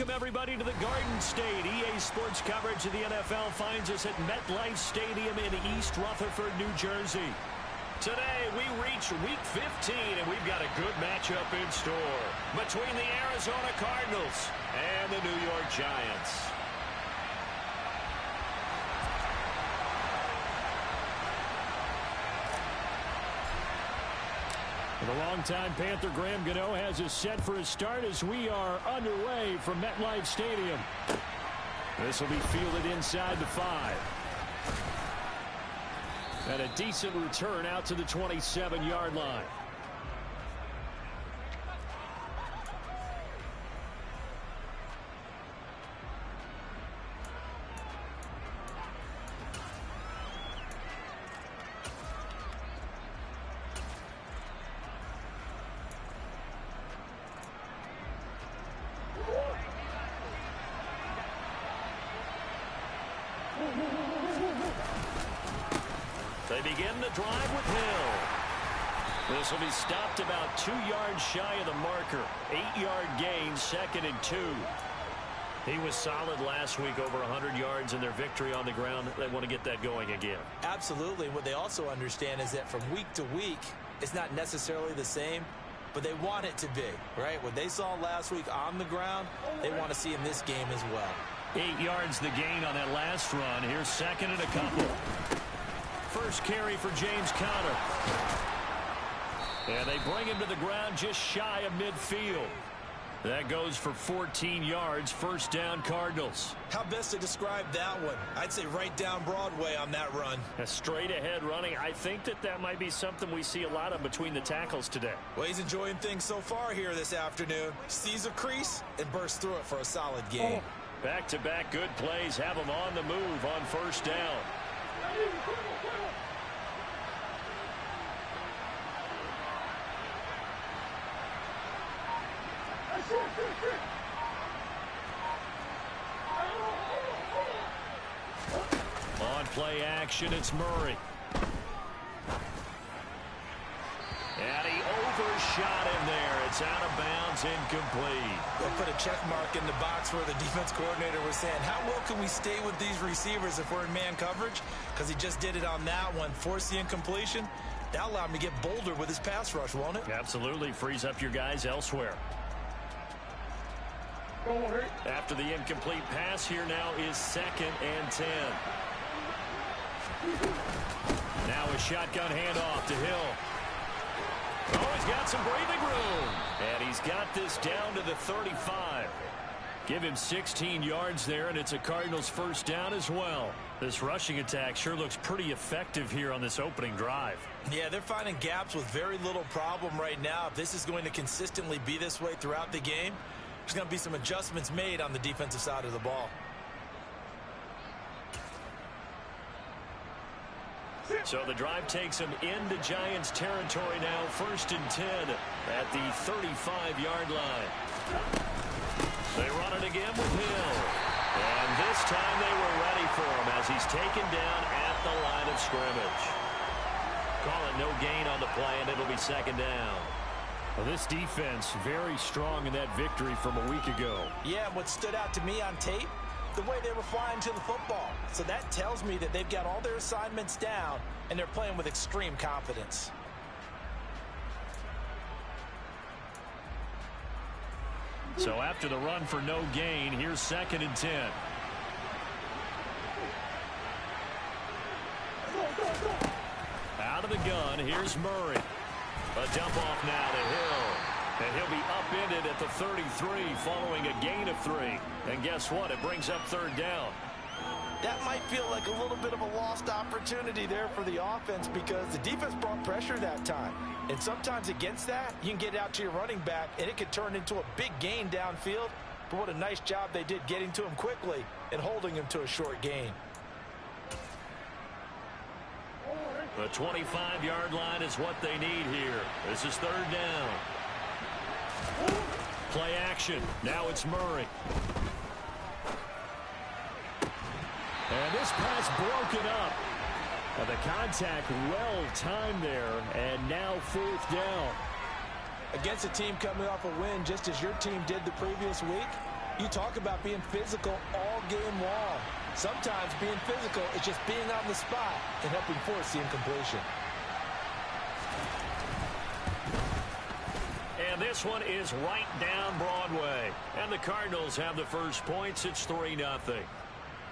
Welcome, everybody, to the Garden State. EA Sports coverage of the NFL finds us at MetLife Stadium in East Rutherford, New Jersey. Today, we reach Week 15, and we've got a good matchup in store between the Arizona Cardinals and the New York Giants. The longtime Panther Graham Gano has us set for a start as we are underway from MetLife Stadium. This will be fielded inside the 5. And a decent return out to the 27-yard line. They begin the drive with Hill. This will be stopped about 2 yards shy of the marker. 8-yard gain, 2nd and 2. He was solid last week, over 100 yards in their victory on the ground. They want to get that going again. Absolutely. What they also understand is that from week to week, it's not necessarily the same, but they want it to be, right? What they saw last week on the ground, they want to see in this game as well. 8 yards the gain on that last run. Here's 2nd and a couple. First carry for James Conner. And they bring him to the ground just shy of midfield. That goes for 14 yards. First down, Cardinals. How best to describe that one? I'd say right down Broadway on that run. A straight ahead running. I think that might be something we see a lot of between the tackles today. Well, he's enjoying things so far here this afternoon. Sees a crease and bursts through it for a solid gain. Back-to-back good plays have him on the move on first down. On play action, it's Murray. And he overshot him there. It's out of bounds, incomplete. They'll put a check mark in the box where the defense coordinator was saying, how well can we stay with these receivers if we're in man coverage? Because he just did it on that one. Force the incompletion. That'll allow him to get bolder with his pass rush, won't it? Absolutely. Frees up your guys elsewhere. After the incomplete pass, here now is 2nd and 10. Now a shotgun handoff to Hill. Oh, he's got some breathing room. And he's got this down to the 35. Give him 16 yards there, and it's a Cardinals first down as well. This rushing attack sure looks pretty effective here on this opening drive. Yeah, they're finding gaps with very little problem right now. If this is going to consistently be this way throughout the game, there's going to be some adjustments made on the defensive side of the ball. So the drive takes him into Giants territory now, 1st and 10 at the 35-yard line. They run it again with Hill. And this time they were ready for him as he's taken down at the line of scrimmage. Call it no gain on the play, and it'll be 2nd down. Well, this defense very strong in that victory from a week ago. Yeah, what stood out to me on tape, the way they were flying to the football. So that tells me that they've got all their assignments down, and they're playing with extreme confidence. So after the run for no gain, here's 2nd and 10. Out of the gun, here's Murray. A dump off now to Hill. And he'll be upended at the 33 following a gain of 3. And guess what? It brings up 3rd down. That might feel like a little bit of a lost opportunity there for the offense because the defense brought pressure that time. And sometimes against that, you can get out to your running back, and it could turn into a big gain downfield. But what a nice job they did getting to him quickly and holding him to a short gain. The 25-yard line is what they need here. This is 3rd down. Play action. Now it's Murray. And this pass broken up. And the contact well timed there. And now 4th down. Against a team coming off a win just as your team did the previous week, You talk about being physical all game long. Sometimes being physical is just being on the spot and helping force the incompletion. And this one is right down Broadway. And the Cardinals have the first points. It's 3-0.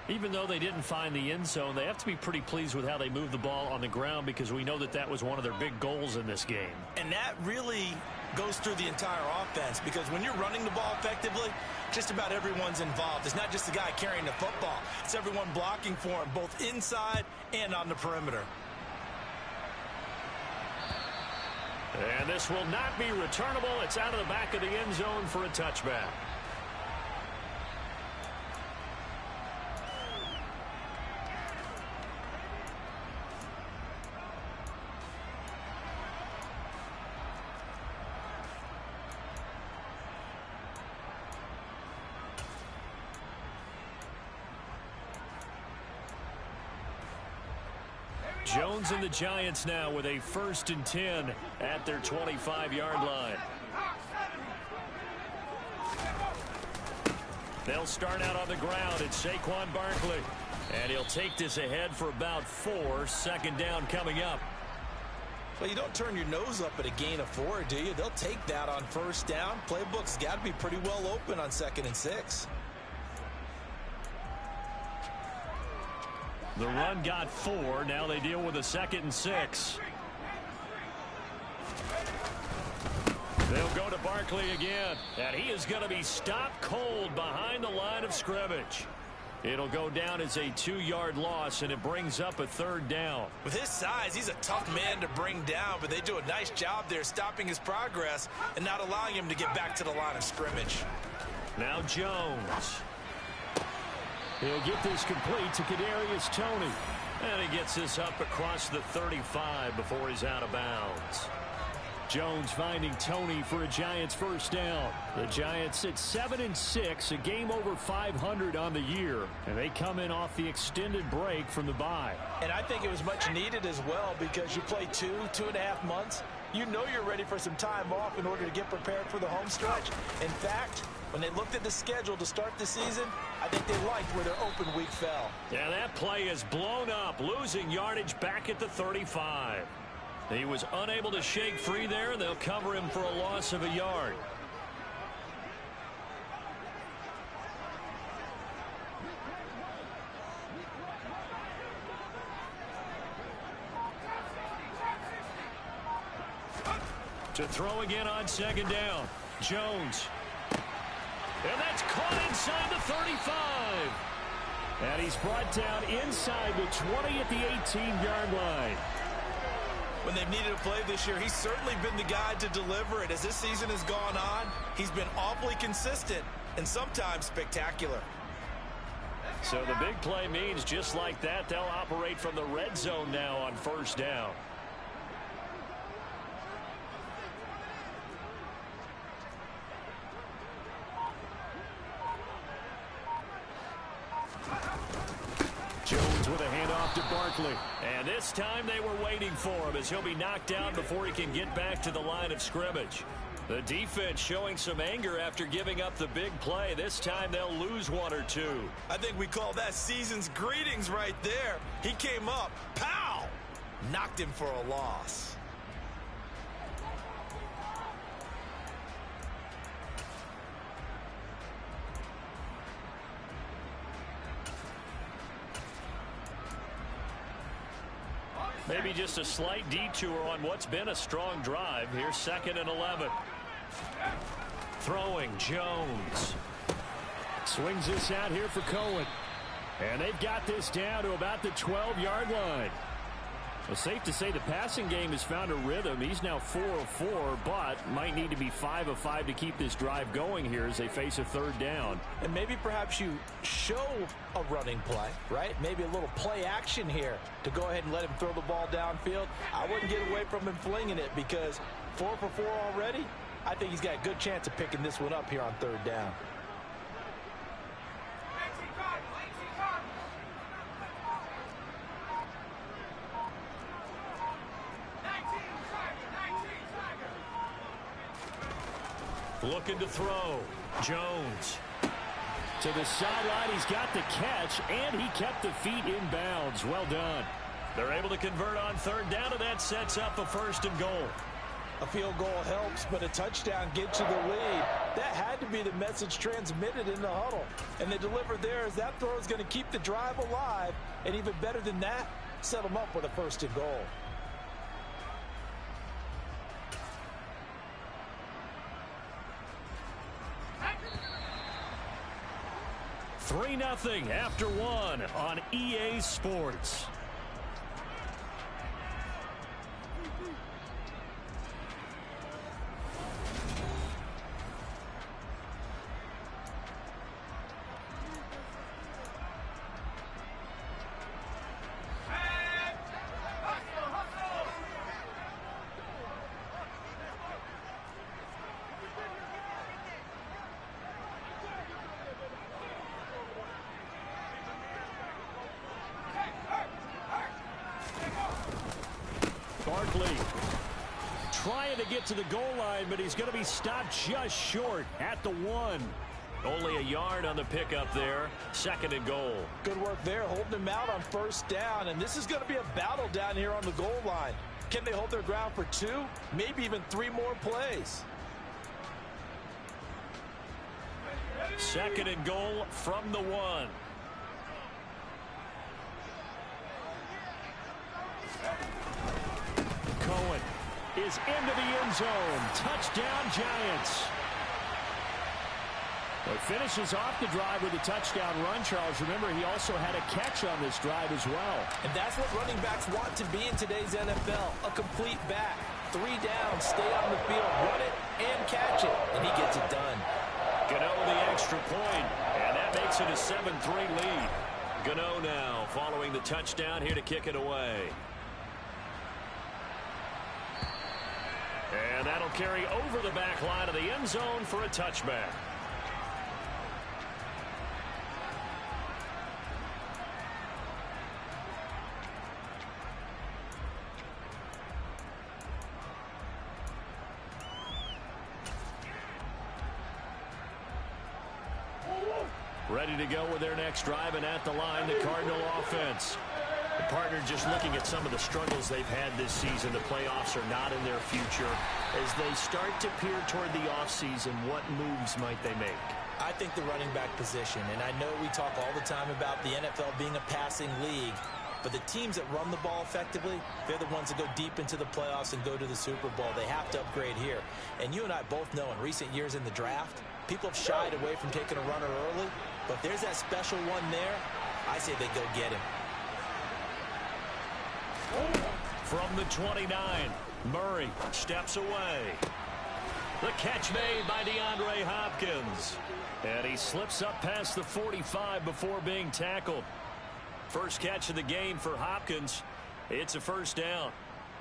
Even though they didn't find the end zone, they have to be pretty pleased with how they moved the ball on the ground, because we know that that was one of their big goals in this game. And that really goes through the entire offense, because when you're running the ball effectively, just about everyone's involved. It's not just the guy carrying the football. It's everyone blocking for him, both inside and on the perimeter. And this will not be returnable. It's out of the back of the end zone for a touchback. Jones and the Giants now with a 1st and 10 at their 25-yard line. They'll start out on the ground. It's Saquon Barkley. And he'll take this ahead for about 4. 2nd down coming up. Well, you don't turn your nose up at a gain of 4, do you? They'll take that on 1st down. Playbook's got to be pretty well open on 2nd and 6. The run got 4. Now they deal with a 2nd and 6. They'll go to Barkley again. And he is going to be stopped cold behind the line of scrimmage. It'll go down as a 2-yard loss, and it brings up a 3rd down. With his size, he's a tough man to bring down, but they do a nice job there stopping his progress and not allowing him to get back to the line of scrimmage. Now Jones. He'll get this complete to Kadarius Toney. And he gets this up across the 35 before he's out of bounds. Jones finding Toney for a Giants 1st down. The Giants at 7-6, a game over 500 on the year. And they come in off the extended break from the bye. And I think it was much needed as well, because you play 2.5 months. You know you're ready for some time off in order to get prepared for the home stretch. In fact, when they looked at the schedule to start the season, I think they liked where their open week fell. Yeah, that play is blown up, losing yardage back at the 35. He was unable to shake free there. They'll cover him for a loss of a yard. To throw again on 2nd down. Jones. And that's caught inside the 35. And he's brought down inside the 20 at the 18-yard line. When they've needed a play this year, he's certainly been the guy to deliver it. As this season has gone on, he's been awfully consistent and sometimes spectacular. So the big play means just like that, they'll operate from the red zone now on 1st down. Jones with a handoff to Barkley. And this time they were waiting for him, as he'll be knocked down before he can get back to the line of scrimmage. The defense showing some anger after giving up the big play. This time they'll lose 1 or 2. I think we call that season's greetings right there. He came up, pow! Knocked him for a loss. Maybe just a slight detour on what's been a strong drive. Here's 2nd and 11. Throwing, Jones. Swings this out here for Cohen. And they've got this down to about the 12-yard line. Well, safe to say the passing game has found a rhythm. He's now 4 of 4, but might need to be 5 of 5 to keep this drive going here as they face a 3rd down. And maybe perhaps you show a running play, right? Maybe a little play action here to go ahead and let him throw the ball downfield. I wouldn't get away from him flinging it, because 4 for 4 already, I think he's got a good chance of picking this one up here on 3rd down. Looking to throw. Jones. To the sideline, he's got the catch, and he kept the feet in bounds. Well done. They're able to convert on third down, and that sets up a 1st and goal. A field goal helps, but a touchdown gets you the lead. That had to be the message transmitted in the huddle. And they delivered there as that throw is going to keep the drive alive. And even better than that, set them up with a 1st and goal. 3-0 after 1 on EA Sports. Barkley trying to get to the goal line, but he's going to be stopped just short at the 1. Only a yard on the pickup there. 2nd and goal. Good work there, holding him out on 1st down. And this is going to be a battle down here on the goal line. Can they hold their ground for 2, maybe even 3 more plays? 2nd and goal from the 1. Cohen is into the end zone. Touchdown, Giants. It finishes off the drive with a touchdown run, Charles. Remember, he also had a catch on this drive as well. And that's what running backs want to be in today's NFL, a complete back. 3 down, stay on the field, run it, and catch it. And he gets it done. Gano the extra point, and that makes it a 7-3 lead. Gano now following the touchdown here to kick it away. And that'll carry over the back line of the end zone for a touchback. Ready to go with their next drive, and at the line, the Cardinal offense. The partner just looking at some of the struggles they've had this season. The playoffs are not in their future. As they start to peer toward the offseason, what moves might they make? I think the running back position, and I know we talk all the time about the NFL being a passing league, but the teams that run the ball effectively, they're the ones that go deep into the playoffs and go to the Super Bowl. They have to upgrade here. And you and I both know in recent years in the draft, people have shied away from taking a runner early, but if there's that special one there, I say they go get him. From the 29, Murray steps away. The catch made by DeAndre Hopkins. And he slips up past the 45 before being tackled. First catch of the game for Hopkins. It's a 1st down.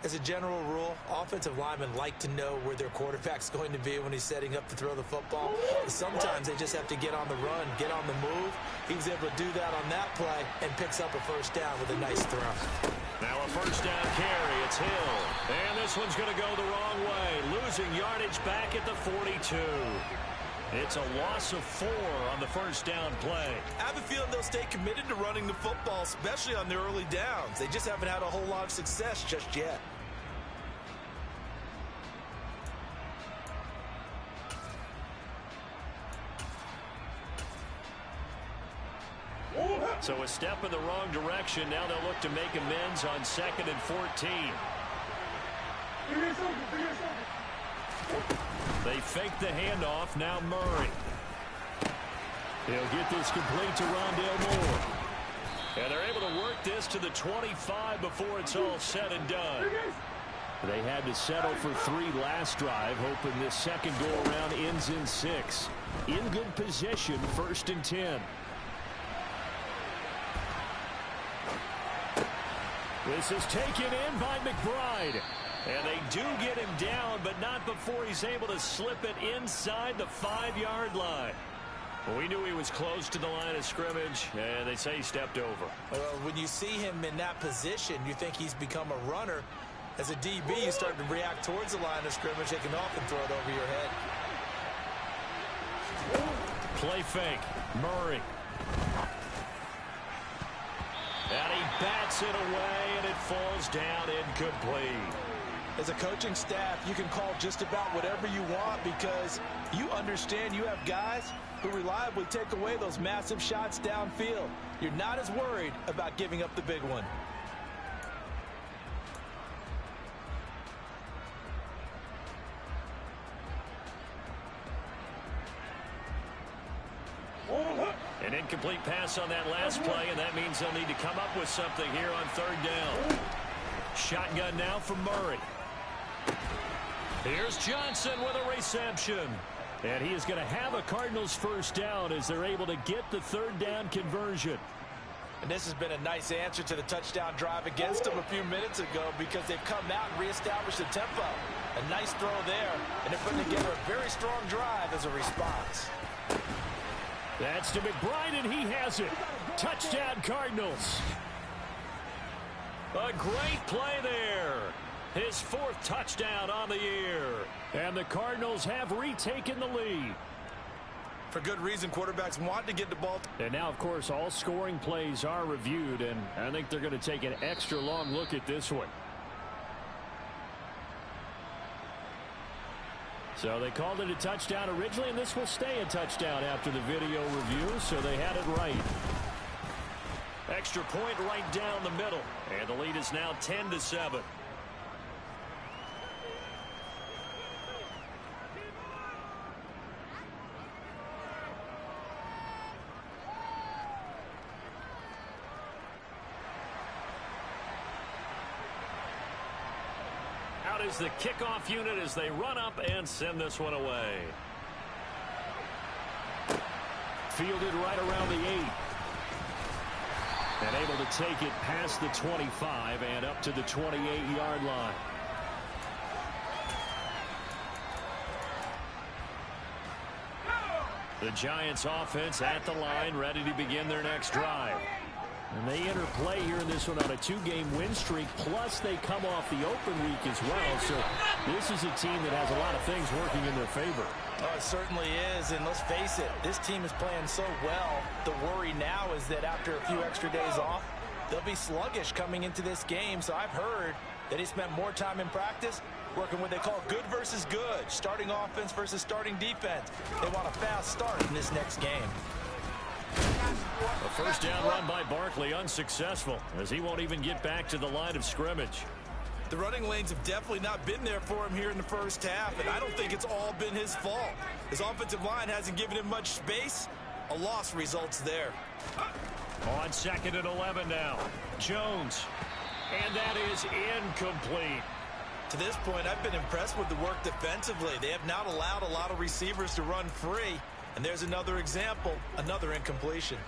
As a general rule, offensive linemen like to know where their quarterback's going to be when he's setting up to throw the football. Sometimes they just have to get on the run, get on the move. He was able to do that on that play and picks up a 1st down with a nice throw. Now a 1st down carry. It's Hill. And this one's going to go the wrong way. Losing yardage back at the 42. It's a loss of 4 on the 1st down play. I have a feeling they'll stay committed to running the football, especially on their early downs. They just haven't had a whole lot of success just yet. So a step in the wrong direction. Now they'll look to make amends on 2nd and 14. They fake the handoff. Now Murray. He'll get this complete to Rondale Moore. And they're able to work this to the 25 before it's all said and done. They had to settle for 3 last drive, hoping this second go-around ends in 6. In good position, 1st and 10. This is taken in by McBride. And they do get him down, but not before he's able to slip it inside the 5-yard line. Well, we knew he was close to the line of scrimmage, and they say he stepped over. When you see him in that position, you think he's become a runner. As a DB, you start to react towards the line of scrimmage. They can often throw it over your head. Play fake. Murray. And he bats it away, and it falls down incomplete. As a coaching staff, you can call just about whatever you want because you understand you have guys who reliably take away those massive shots downfield. You're not as worried about giving up the big one. An incomplete pass on that last play, and that means they'll need to come up with something here on third down. Shotgun now from Murray. Here's Johnson with a reception. And he is going to have a Cardinals first down as they're able to get the third down conversion. And this has been a nice answer to the touchdown drive against them a few minutes ago because they've come out and reestablished the tempo. A nice throw there, and they're putting together a very strong drive as a response. That's to McBride, and he has it. Touchdown, Cardinals. A great play there. His fourth touchdown on the year. And the Cardinals have retaken the lead. For good reason, quarterbacks want to get the ball. And now, of course, all scoring plays are reviewed, and I think they're going to take an extra long look at this one. So they called it a touchdown originally, and this will stay a touchdown after the video review, so they had it right. Extra point right down the middle, and the lead is now 10-7. Out is the kickoff unit as they run up and send this one away. Fielded right around the 8. And able to take it past the 25 and up to the 28-yard line. The Giants offense at the line, ready to begin their next drive. And they enter play here in this one on a 2-game win streak, plus they come off the open week as well. So this is a team that has a lot of things working in their favor. Oh, it certainly is, and let's face it, this team is playing so well. The worry now is that after a few extra days off, they'll be sluggish coming into this game. So I've heard that he spent more time in practice working what they call good versus good, starting offense versus starting defense. They want a fast start in this next game. A first down run by Barkley unsuccessful as he won't even get back to the line of scrimmage. The running lanes have definitely not been there for him here in the first half, and I don't think it's all been his fault. His offensive line hasn't given him much space. A loss results there. On 2nd and 11 now. Jones. And that is incomplete. To this point, I've been impressed with the work defensively. They have not allowed a lot of receivers to run free. And there's another example, another incompletion.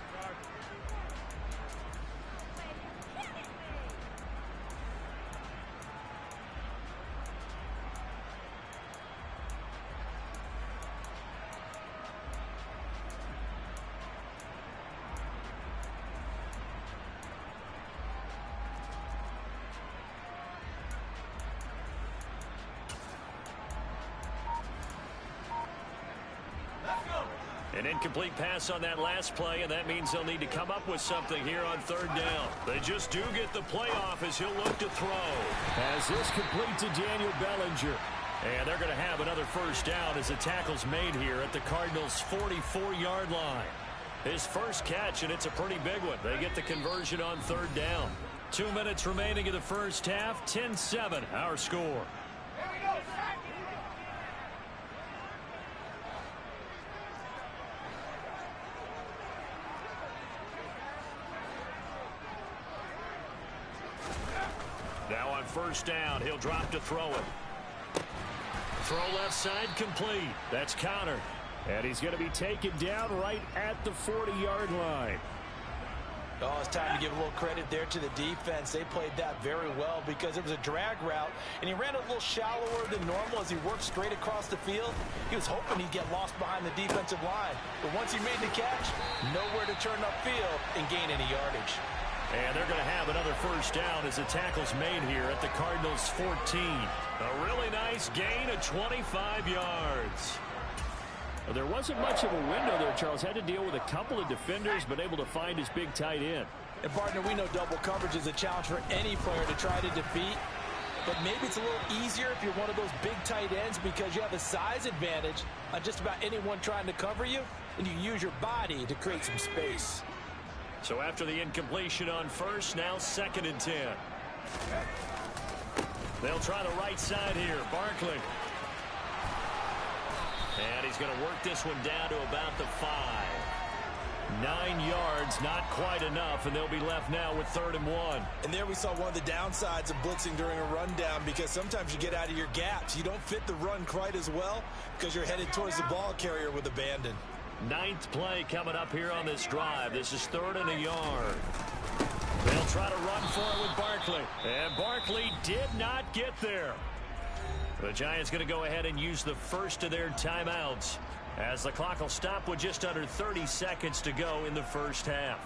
An incomplete pass on that last play, and that means they'll need to come up with something here on third down. They just do get the playoff as he'll look to throw. As this complete to Daniel Bellinger. And they're going to have another first down as the tackle's made here at the Cardinals' 44-yard line. His first catch, and it's a pretty big one. They get the conversion on third down. 2 minutes remaining in the first half. 10-7, our score. Now on first down, he'll drop to throw it. Throw left side complete. That's countered. And he's going to be taken down right at the 40-yard line. Oh, it's time to give a little credit there to the defense. They played that very well because it was a drag route, and he ran a little shallower than normal as he worked straight across the field. He was hoping he'd get lost behind the defensive line. But once he made the catch, nowhere to turn upfield and gain any yardage. And they're going to have another first down as the tackle's made here at the Cardinals' 14. A really nice gain of 25 yards. Well, there wasn't much of a window there. Charles had to deal with a couple of defenders, but able to find his big tight end. And, partner, we know double coverage is a challenge for any player to try to defeat. But maybe it's a little easier if you're one of those big tight ends because you have a size advantage on just about anyone trying to cover you, and you use your body to create some space. So after the incompletion on first, now 2nd and 10. They'll try the right side here. Barkley. And he's going to work this one down to about the 5. 9 yards, not quite enough, and they'll be left now with 3rd and 1. And there we saw one of the downsides of blitzing during a rundown, because sometimes you get out of your gaps. You don't fit the run quite as well because you're headed towards the ball carrier with abandon. 9th play coming up here on this drive. This is 3rd and a yard. They'll try to run for it with Barkley. And Barkley did not get there. The Giants going to go ahead and use the first of their timeouts, as the clock will stop with just under 30 seconds to go in the first half.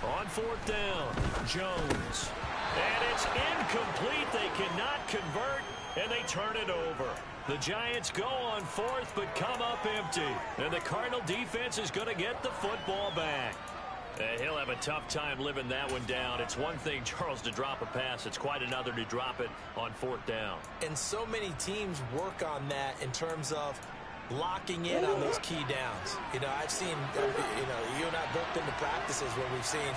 On 4th down, Jones. And it's incomplete. They cannot convert, and they turn it over. The Giants go on 4th, but come up empty. And the Cardinal defense is going to get the football back. And he'll have a tough time living that one down. It's one thing, Charles, to drop a pass. It's quite another to drop it on 4th down. And so many teams work on that in terms of locking in on those key downs. You know, I've seen, you and I have both been to practices where we've seen,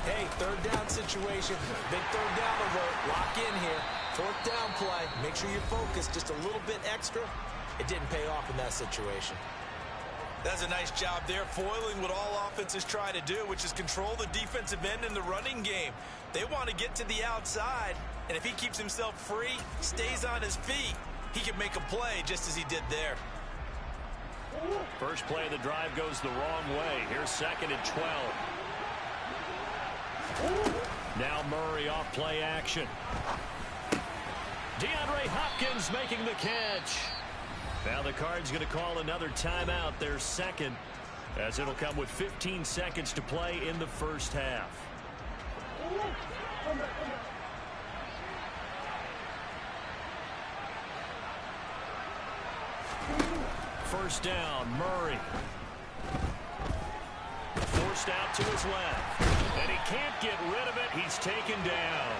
hey, 3rd down situation, big 3rd down alert, lock in here, 4th down play, make sure you're focused just a little bit extra. It didn't pay off in that situation. That's a nice job there, foiling what all offenses try to do, which is control the defensive end in the running game. They want to get to the outside, and if he keeps himself free, stays on his feet, he can make a play just as he did there. First play of the drive goes the wrong way. Here's 2nd and 12. Now Murray off play action. DeAndre Hopkins making the catch. Now the Cards going to call another timeout, their 2nd, as it'll come with 15 seconds to play in the first half. First down, Murray. Forced out to his left. And he can't get rid of it. He's taken down.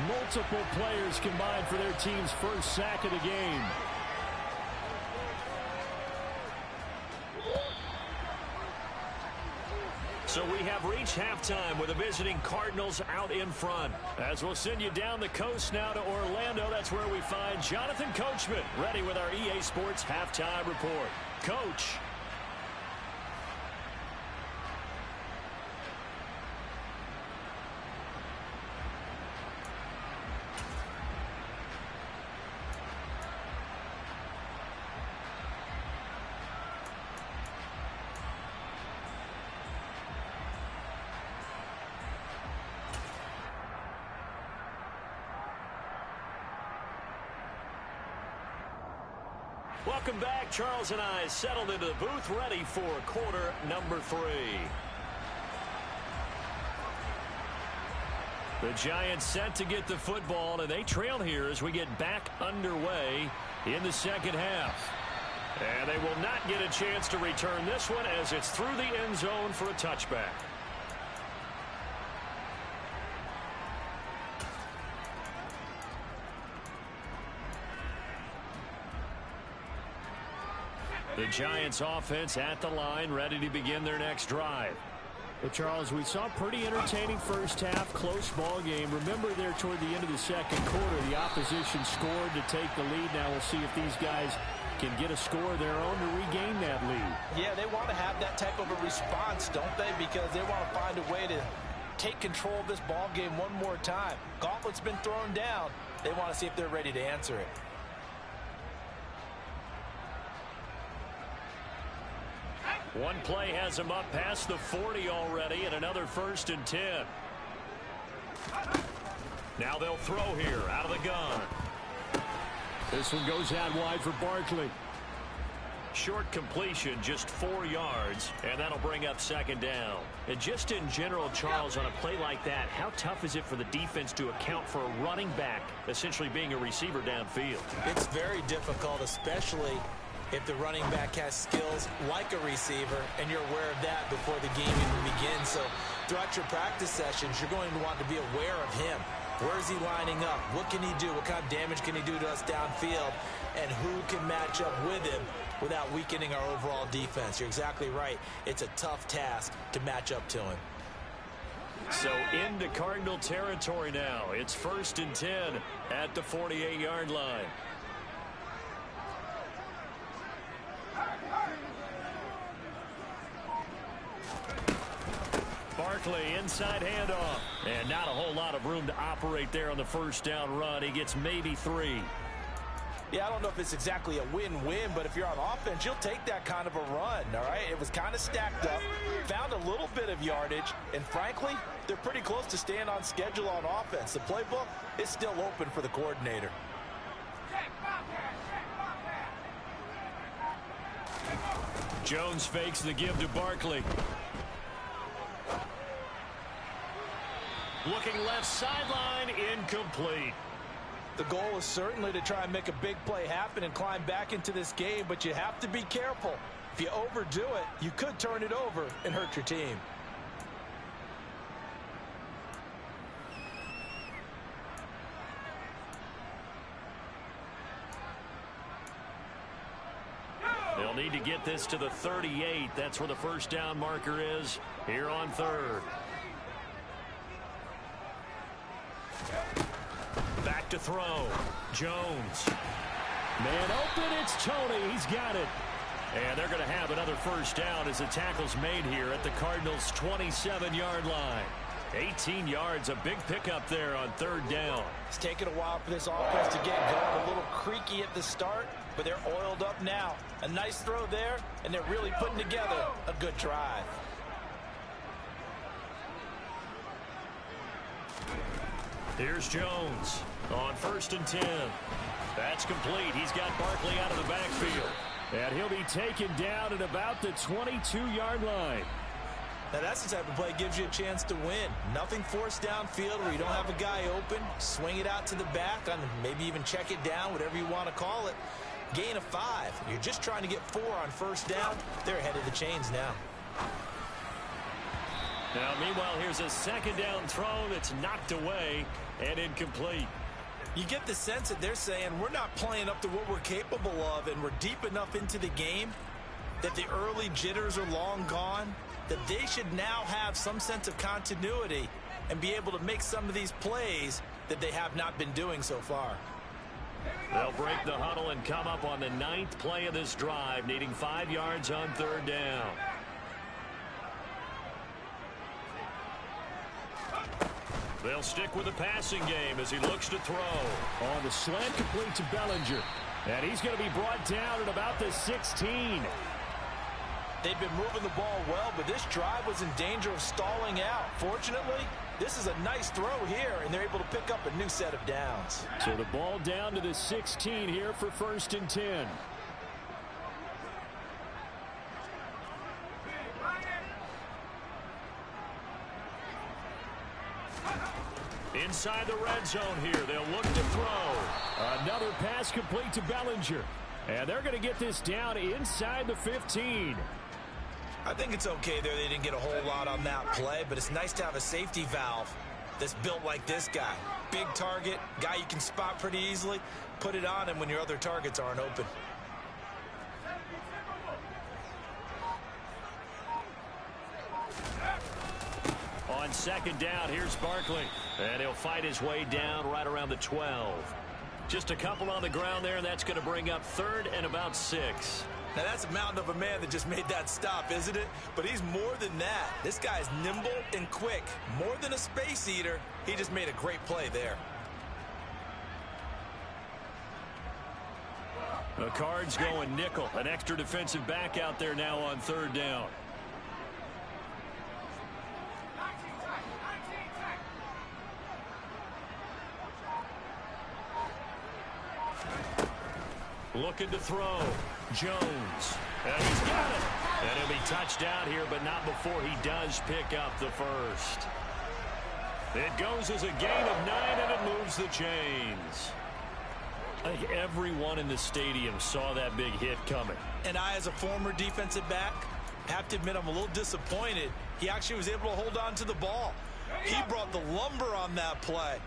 Multiple players combined for their team's first sack of the game. So we have reached halftime with the visiting Cardinals out in front. As we'll send you down the coast now to Orlando, that's where we find Jonathan Coachman ready with our EA Sports Halftime Report. Coach. Welcome back. Charles and I settled into the booth, ready for quarter number 3. The Giants set to get the football, and they trail here as we get back underway in the second half. And they will not get a chance to return this one as it's through the end zone for a touchback. The Giants offense at the line, ready to begin their next drive. Well, Charles, we saw a pretty entertaining first half, close ball game. Remember there toward the end of the second quarter, the opposition scored to take the lead. Now we'll see if these guys can get a score of their own to regain that lead. Yeah, they want to have that type of a response, don't they? Because they want to find a way to take control of this ball game one more time. Gauntlet's been thrown down. They want to see if they're ready to answer it. One play has him up past the 40 already, and another 1st and 10. Now they'll throw here out of the gun. This one goes out wide for Barkley. Short completion, just 4 yards, and that'll bring up 2nd down. And just in general, Charles, on a play like that, how tough is it for the defense to account for a running back essentially being a receiver downfield? It's very difficult, especially if the running back has skills like a receiver, and you're aware of that before the game even begins. So throughout your practice sessions, you're going to want to be aware of him. Where is he lining up? What can he do? What kind of damage can he do to us downfield? And who can match up with him without weakening our overall defense? You're exactly right. It's a tough task to match up to him. So into Cardinal territory now. It's 1st and 10 at the 48-yard line. Barkley, inside handoff. And not a whole lot of room to operate there on the 1st down run. He gets maybe 3. Yeah, I don't know if it's exactly a win-win, but if you're on offense, you'll take that kind of a run, all right? It was kind of stacked up, found a little bit of yardage, and frankly, they're pretty close to staying on schedule on offense. The playbook is still open for the coordinator. Jones fakes the give to Barkley. Looking left sideline, incomplete. The goal is certainly to try and make a big play happen and climb back into this game, but you have to be careful. If you overdo it, you could turn it over and hurt your team. They'll need to get this to the 38. That's where the 1st down marker is here on 3rd. Back to throw. Jones. Man open, it's Tony. He's got it. And they're going to have another 1st down as the tackle's made here at the Cardinals' 27-yard line. 18 yards, a big pickup there on 3rd down. It's taken a while for this offense to get going. A little creaky at the start, but they're oiled up now. A nice throw there, and they're really putting together a good drive. Here's Jones on 1st and 10. That's complete. He's got Barkley out of the backfield. And he'll be taken down at about the 22-yard line. Now that's the type of play that gives you a chance to win. Nothing forced downfield where you don't have a guy open. Swing it out to the back, and maybe even check it down, whatever you want to call it. Gain of 5. You're just trying to get 4 on 1st down. They're ahead of the chains now. Now, meanwhile, here's a 2nd down throw that's knocked away and incomplete. You get the sense that they're saying we're not playing up to what we're capable of, and we're deep enough into the game that the early jitters are long gone, that they should now have some sense of continuity and be able to make some of these plays that they have not been doing so far. They'll break the huddle and come up on the 9th play of this drive, needing 5 yards on 3rd down. They'll stick with the passing game as he looks to throw. On the slant, complete to Bellinger. And he's going to be brought down at about the 16. They've been moving the ball well, but this drive was in danger of stalling out. Fortunately, this is a nice throw here, and they're able to pick up a new set of downs. So the ball down to the 16 here for 1st and 10. Inside the red zone here, they'll look to throw. Another pass complete to Bellinger. And they're going to get this down inside the 15. I think it's okay there. They didn't get a whole lot on that play, but it's nice to have a safety valve that's built like this guy. Big target, guy you can spot pretty easily. Put it on him when your other targets aren't open. On 2nd down, here's Barkley. And he'll fight his way down right around the 12. Just a couple on the ground there, and that's going to bring up 3rd and about 6. Now that's a mountain of a man that just made that stop, isn't it? But he's more than that. This guy's nimble and quick. More than a space eater, he just made a great play there. The Cards going nickel. An extra defensive back out there now on third down. Looking to throw. Jones. And he's got it. And he'll be touched out here, but not before he does pick up the first. It goes as a gain of 9, and it moves the chains. I think everyone in the stadium saw that big hit coming. And I, as a former defensive back, have to admit I'm a little disappointed. He actually was able to hold on to the ball. He brought the lumber on that play.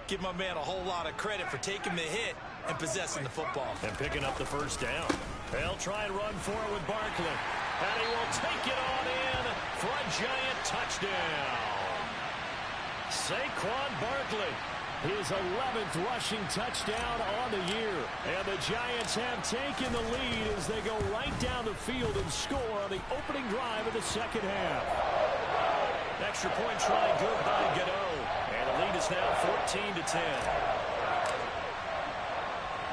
Give my man a whole lot of credit for taking the hit and possessing the football. And picking up the first down. They'll try and run for it with Barkley. And he will take it on in for a giant touchdown. Saquon Barkley, his 11th rushing touchdown on the year. And the Giants have taken the lead as they go right down the field and score on the opening drive of the second half. Extra point try good by Gano. And the lead is now 14-10.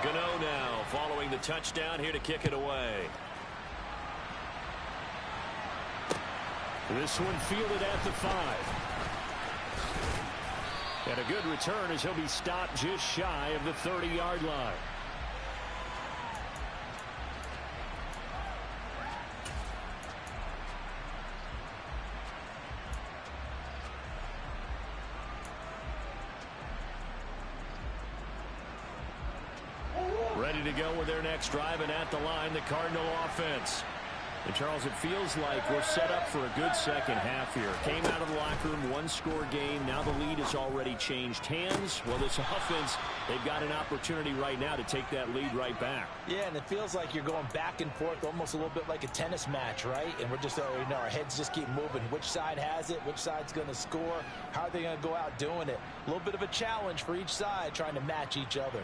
Gano now following the touchdown here to kick it away. This one fielded at the 5. And a good return as he'll be stopped just shy of the 30-yard line. Ready to go with their next drive, and at the line, the Cardinal offense. And, Charles, it feels like we're set up for a good second half here. Came out of the locker room, one-score game. Now the lead has already changed hands. Well, this offense, they've got an opportunity right now to take that lead right back. Yeah, and it feels like you're going back and forth almost a little bit like a tennis match, right? And we're just, our heads just keep moving. Which side has it? Which side's going to score? How are they going to go out doing it? A little bit of a challenge for each side trying to match each other.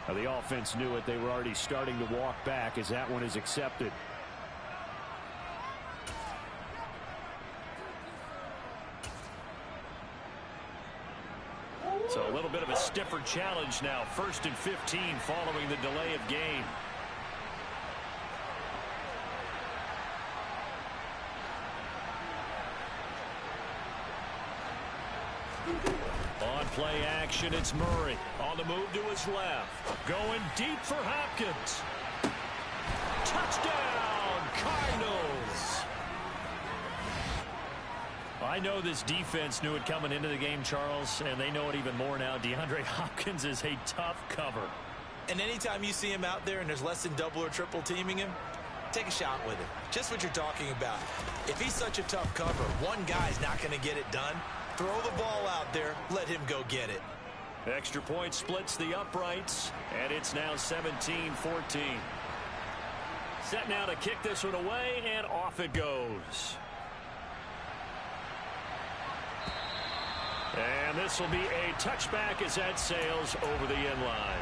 Now, the offense knew it. They were already starting to walk back as that one is accepted. So a little bit of a stiffer challenge now. 1st and 15 following the delay of game. On play action, it's Murray. On the move to his left. Going deep for Hopkins. Touchdown, Cardinals. I know this defense knew it coming into the game, Charles, and they know it even more now. DeAndre Hopkins is a tough cover. And anytime you see him out there and there's less than double or triple teaming him, take a shot with him. Just what you're talking about. If he's such a tough cover, one guy's not going to get it done. Throw the ball out there. Let him go get it. Extra point splits the uprights, and it's now 17-14. Set now to kick this one away, and off it goes. And this will be a touchback as that sails over the end line.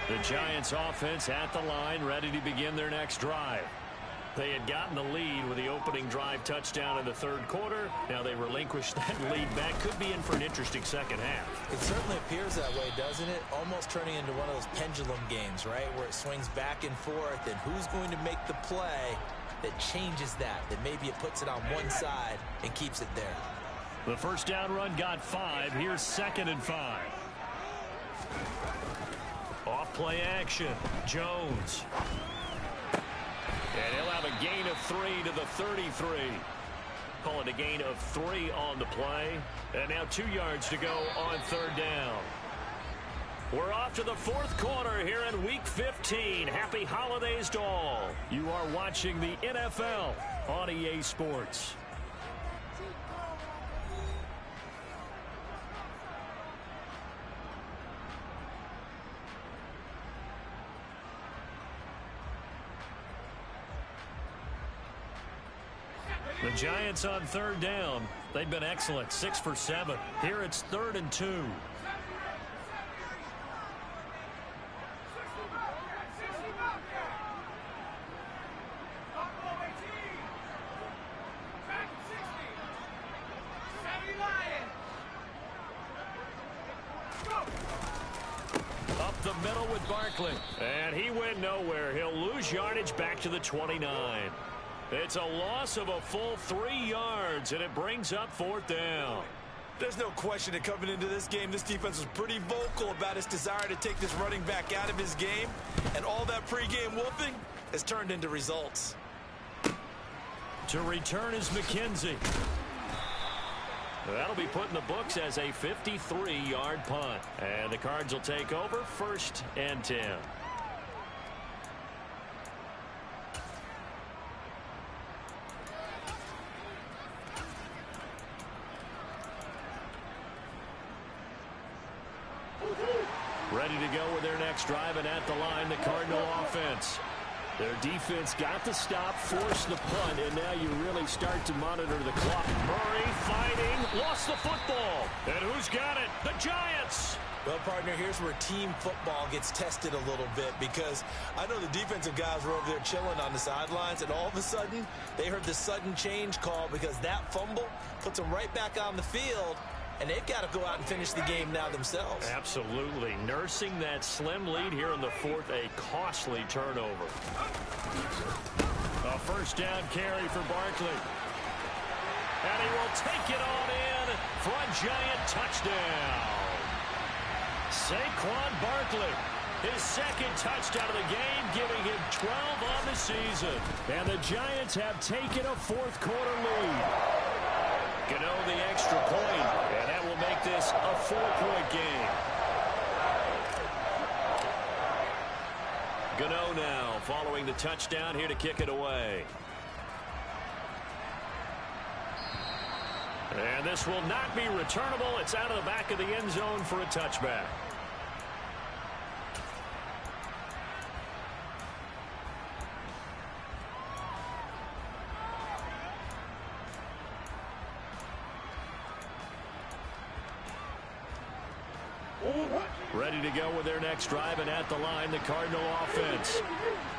The Giants offense at the line, ready to begin their next drive. They had gotten the lead with the opening drive touchdown in the third quarter. Now they relinquished that lead back. Could be in for an interesting second half. It certainly appears that way, doesn't it? Almost turning into one of those pendulum games, right? Where it swings back and forth, and who's going to make the play that changes that maybe it puts it on one side and keeps it there. The first down run got 5. Here's 2nd and 5. Off play action. Jones. And he'll have a gain of 3 to the 33. Call it a gain of 3 on the play. And now 2 yards to go on 3rd down. We're off to the 4th quarter here in Week 15. Happy holidays to all. You are watching the NFL on EA Sports. The Giants on 3rd down. They've been excellent, 6 for 7. Here it's 3rd and 2. Up the middle with Barkley. And he went nowhere. He'll lose yardage back to the 29. It's a loss of a full 3 yards, and it brings up 4th down. There's no question that coming into this game, this defense was pretty vocal about its desire to take this running back out of his game. And all that pregame whooping has turned into results. To return is McKenzie. That'll be put in the books as a 53-yard punt. And the Cards will take over 1st and 10. Ready to go with their next drive, and at the line, the Cardinal offense. Their defense got the stop, forced the punt, and now you really start to monitor the clock. Murray fighting, lost the football. And who's got it? The Giants! Well, partner, here's where team football gets tested a little bit, because I know the defensive guys were over there chilling on the sidelines, and all of a sudden, they heard the sudden change call because that fumble puts them right back on the field, and they've got to go out and finish the game now themselves. Absolutely. Nursing that slim lead here in the 4th, a costly turnover. A 1st down carry for Barkley. And he will take it on in for a Giant touchdown. Saquon Barkley, his 2nd touchdown of the game, giving him 12 on the season. And the Giants have taken a 4th quarter lead. Gano the extra point, and that will make this a 4-point game. Gano now following the touchdown here to kick it away. And this will not be returnable. It's out of the back of the end zone for a touchback. Ready to go with their next drive, and at the line, the Cardinal offense.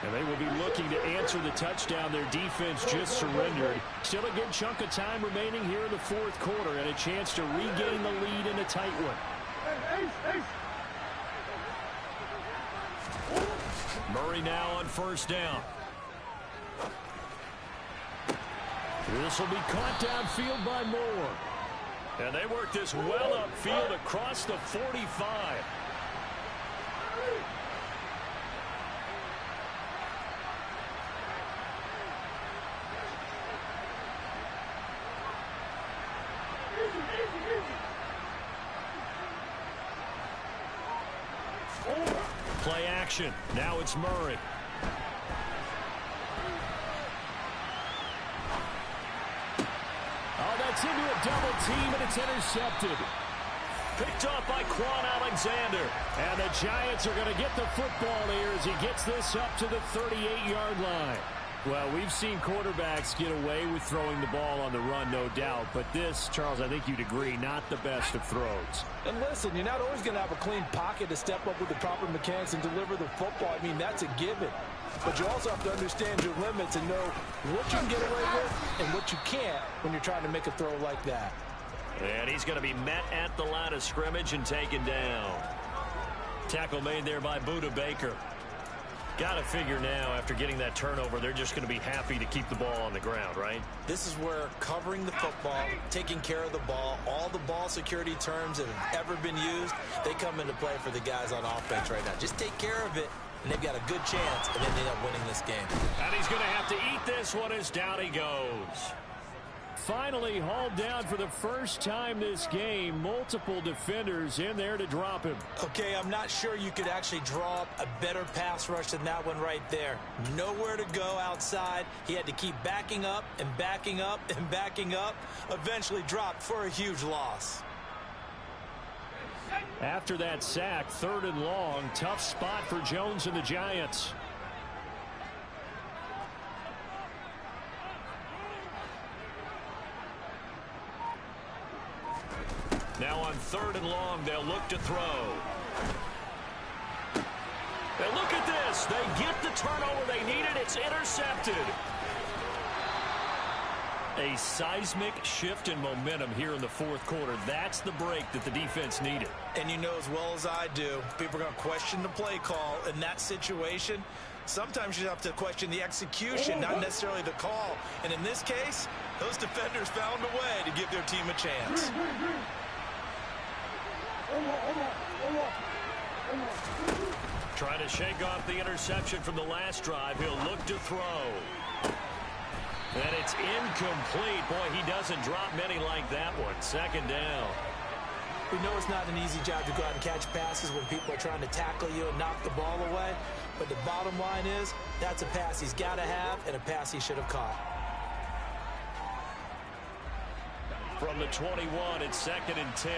And they will be looking to answer the touchdown their defense just surrendered. Still a good chunk of time remaining here in the 4th quarter, and a chance to regain the lead in a tight one. Murray now on 1st down. This will be caught downfield by Moore. And they work this well upfield across the 45. Play action. Now it's Murray. Oh, that's into a double team, and it's intercepted. Picked off by Quan Alexander. And the Giants are going to get the football here as he gets this up to the 38-yard line. Well, we've seen quarterbacks get away with throwing the ball on the run, no doubt. But this, Charles, I think you'd agree, not the best of throws. And listen, you're not always going to have a clean pocket to step up with the proper mechanics and deliver the football. I mean, that's a given. But you also have to understand your limits and know what you can get away with and what you can't when you're trying to make a throw like that. And he's going to be met at the line of scrimmage and taken down. Tackle made there by Budda Baker. Got to figure now, after getting that turnover, they're just going to be happy to keep the ball on the ground, right? This is where covering the football, taking care of the ball, all the ball security terms that have ever been used, they come into play for the guys on offense right now. Just take care of it, and they've got a good chance, and then they end up winning this game. And he's going to have to eat this one as down he goes. Finally hauled down for the first time this game. Multiple defenders in there to drop him. Okay, I'm not sure you could actually draw up a better pass rush than that one right there. Nowhere to go outside. He had to keep backing up and backing up and backing up. Eventually dropped for a huge loss. After that sack, 3rd and long. Tough spot for Jones and the Giants. Now on 3rd and long, they'll look to throw. And look at this. They get the turnover they needed. It's intercepted. A seismic shift in momentum here in the 4th quarter. That's the break that the defense needed. And you know as well as I do, people are going to question the play call in that situation. Sometimes you have to question the execution, not necessarily the call. And in this case, those defenders found a way to give their team a chance. Trying to shake off the interception from the last drive. He'll look to throw. And it's incomplete. Boy, he doesn't drop many like that one. 2nd down. We know it's not an easy job to go out and catch passes when people are trying to tackle you and knock the ball away. But the bottom line is, that's a pass he's got to have and a pass he should have caught. From the 21, it's 2nd and 10.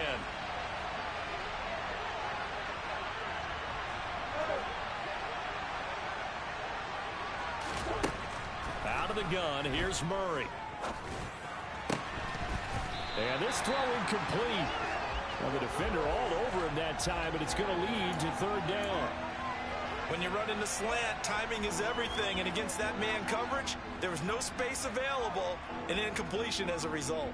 Out of the gun, here's Murray. And this throw incomplete. Well, the defender all over him that time, but it's going to lead to 3rd down. When you run in the slant, timing is everything, and against that man coverage, there was no space available, and incompletion as a result.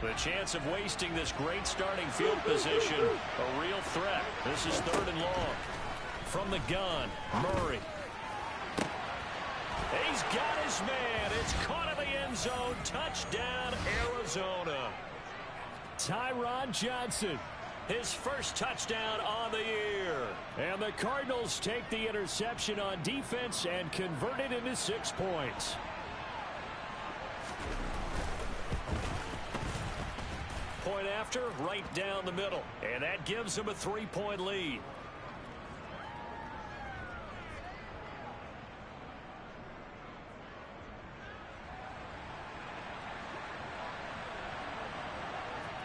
The chance of wasting this great starting field position, a real threat. This is 3rd and long. From the gun, Murray. He's got his man. It's caught in the end zone. Touchdown, Arizona. Tyron Johnson. His first touchdown on the year. And the Cardinals take the interception on defense and convert it into 6 points. Point after, right down the middle. And that gives them a 3-point lead.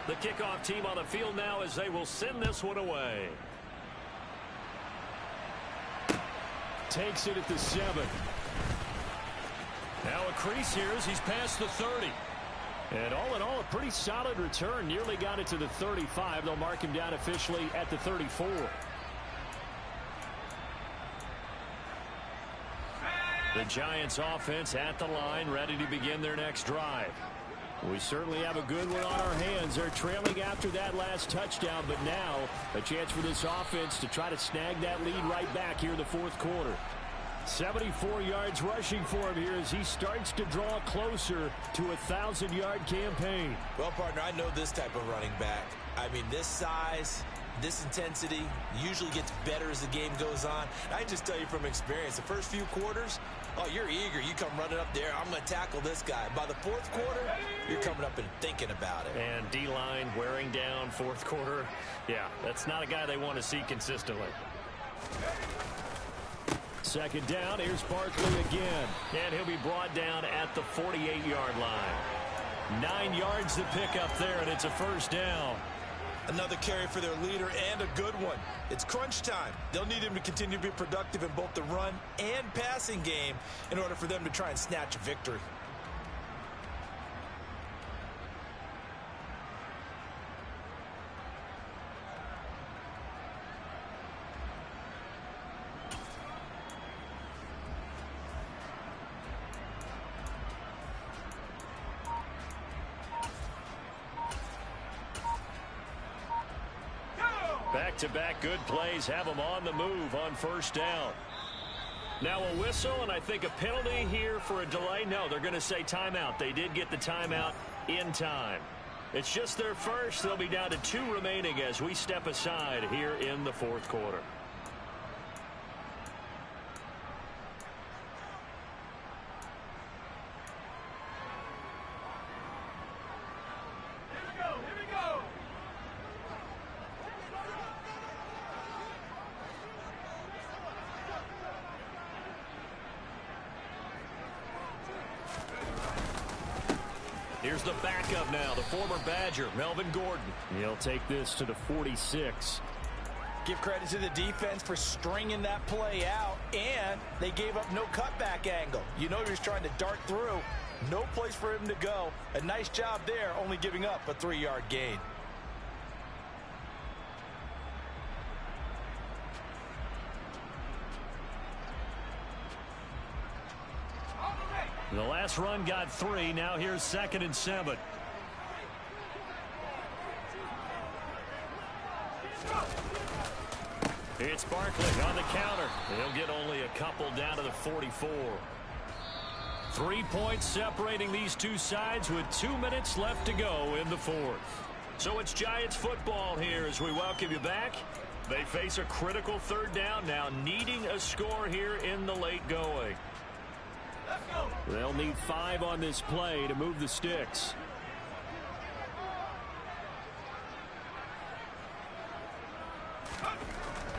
The kickoff team on the field now as they will send this one away. Takes it at the 7. Now a crease here as he's past the 30. And all in all, a pretty solid return. Nearly got it to the 35. They'll mark him down officially at the 34. The Giants offense at the line, ready to begin their next drive. We certainly have a good one on our hands. They're trailing after that last touchdown, but now a chance for this offense to try to snag that lead right back here in the 4th quarter. 74 yards rushing for him here as he starts to draw closer to a 1,000-yard campaign. Well, partner, I know this type of running back. I mean, this size, this intensity usually gets better as the game goes on. I just tell you from experience, the first few quarters, oh, you're eager. You come running up there. I'm going to tackle this guy. By the 4th quarter, you're coming up and thinking about it. And D-line wearing down 4th quarter. Yeah, that's not a guy they want to see consistently. 2nd down. Here's Barkley again. And he'll be brought down at the 48-yard line. 9 yards to pick up there, and it's a 1st down. Another carry for their leader and a good one. It's crunch time. They'll need him to continue to be productive in both the run and passing game in order for them to try and snatch a victory. Back-to-back good plays have them on the move on 1st down. Now a whistle, and I think a penalty here for a delay. No, they're going to say timeout. They did get the timeout in time. It's just their first. They'll be down to 2 remaining as we step aside here in the fourth quarter. Here's the backup now, the former Badger, Melvin Gordon. He'll take this to the 46. Give credit to the defense for stringing that play out, and they gave up no cutback angle. You know he was trying to dart through. No place for him to go. A nice job there, only giving up a 3-yard gain. The last run got 3. Now here's 2nd and 7. It's Barkley on the counter. He'll get only a couple down to the 44. 3 points separating these two sides with 2 minutes left to go in the fourth. So it's Giants football here as we welcome you back. They face a critical 3rd down now, needing a score here in the late going. They'll need 5 on this play to move the sticks.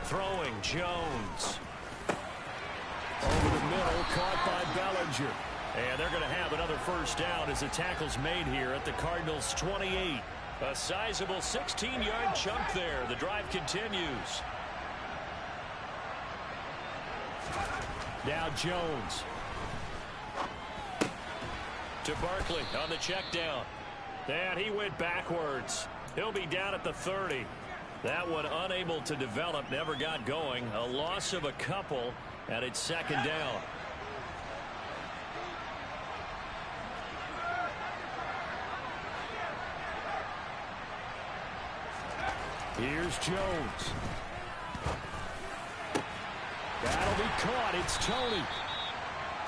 Throwing Jones. Over the middle, caught by Bellinger. And they're going to have another first down as the tackle's made here at the Cardinals' 28. A sizable 16-yard chunk there. The drive continues. Now Jones. To Barkley on the check down. And he went backwards. He'll be down at the 30. That one unable to develop, never got going. A loss of a couple, and it's 2nd down. Here's Jones. That'll be caught. It's Toney.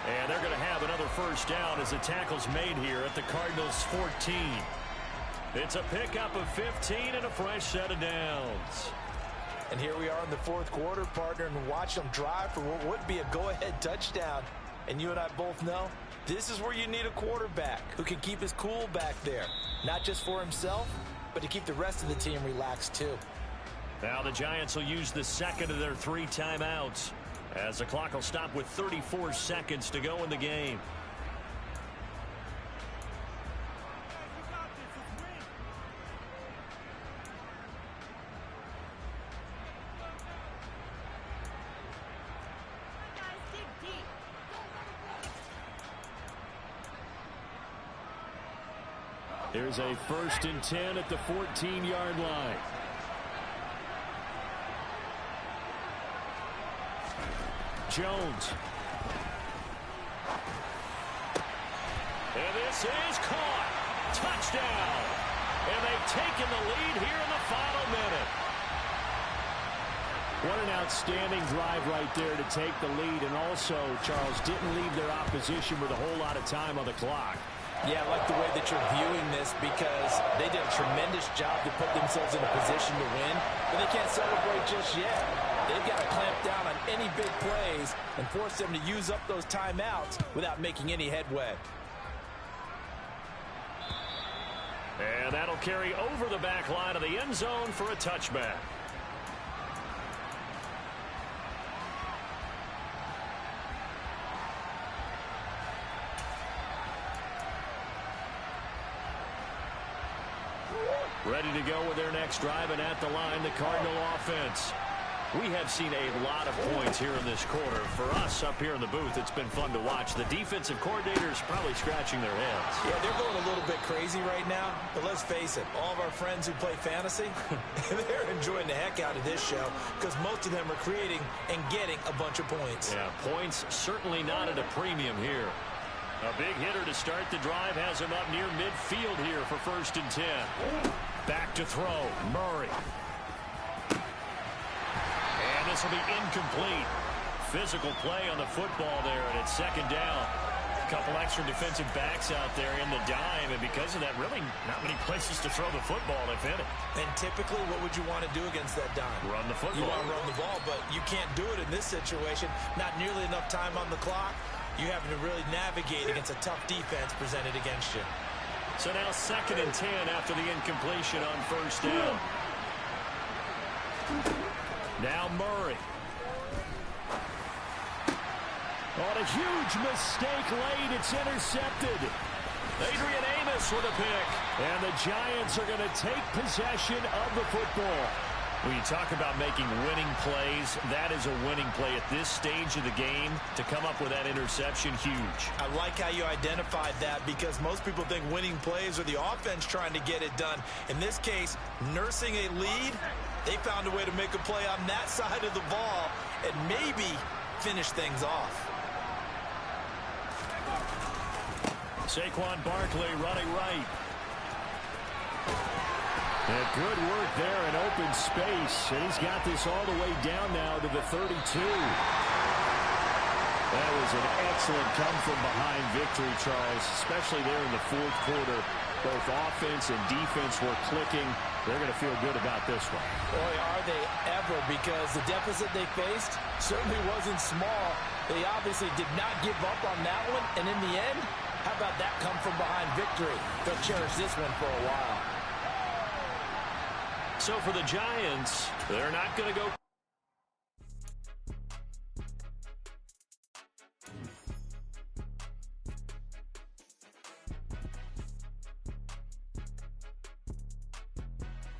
And they're going to have another first down as the tackle's made here at the Cardinals' 14. It's a pickup of 15 and a fresh set of downs. And here we are in the fourth quarter, partner, and watch them drive for what would be a go-ahead touchdown. And you and I both know this is where you need a quarterback who can keep his cool back there. Not just for himself, but to keep the rest of the team relaxed too. Now the Giants will use the 2nd of their 3 timeouts as the clock will stop with 34 seconds to go in the game. There's a 1st and 10 at the 14-yard line. Jones. And this is caught. Touchdown. And they've taken the lead here in the final minute. What an outstanding drive right there to take the lead. And also, Charles, didn't leave their opposition with a whole lot of time on the clock. Yeah, I like the way that you're viewing this because they did a tremendous job to put themselves in a position to win, but they can't celebrate just yet. They've got to clamp down on any big plays and force them to use up those timeouts without making any headway. And that'll carry over the back line of the end zone for a touchback. Ready to go with their next drive, and at the line, the Cardinal offense. We have seen a lot of points here in this quarter. For us up here in the booth, it's been fun to watch. The defensive coordinators probably scratching their heads. Yeah, they're going a little bit crazy right now, but let's face it, all of our friends who play fantasy, they're enjoying the heck out of this show because most of them are creating and getting a bunch of points. Yeah, points certainly not at a premium here. A big hitter to start the drive has him up near midfield here for 1st and 10. Back to throw, Murray. And this will be incomplete. Physical play on the football there, and it's 2nd down. couple extra defensive backs out there in the dime, and because of that, really not many places to throw the football, if any. And typically, what would you want to do against that dime? Run the football. You want to run the ball, but you can't do it in this situation. Not nearly enough time on the clock. You having to really navigate against a tough defense presented against you. So now 2nd and 10 after the incompletion on 1st down. Now Murray. On a huge mistake late, it's intercepted. Adrian Amos with a pick. And the Giants are going to take possession of the football. When you talk about making winning plays, that is a winning play at this stage of the game. To come up with that interception, huge. I like how you identified that, because most people think winning plays are the offense trying to get it done. In this case, nursing a lead, they found a way to make a play on that side of the ball and maybe finish things off. Saquon Barkley running right. And good work there in open space. And he's got this all the way down now to the 32. That was an excellent come-from-behind victory, Charles, especially there in the 4th quarter. Both offense and defense were clicking. They're going to feel good about this one. Boy, are they ever, because the deficit they faced certainly wasn't small. They obviously did not give up on that one. And in the end, how about that come-from-behind victory? They'll cherish this one for a while. So for the Giants, they're not going to go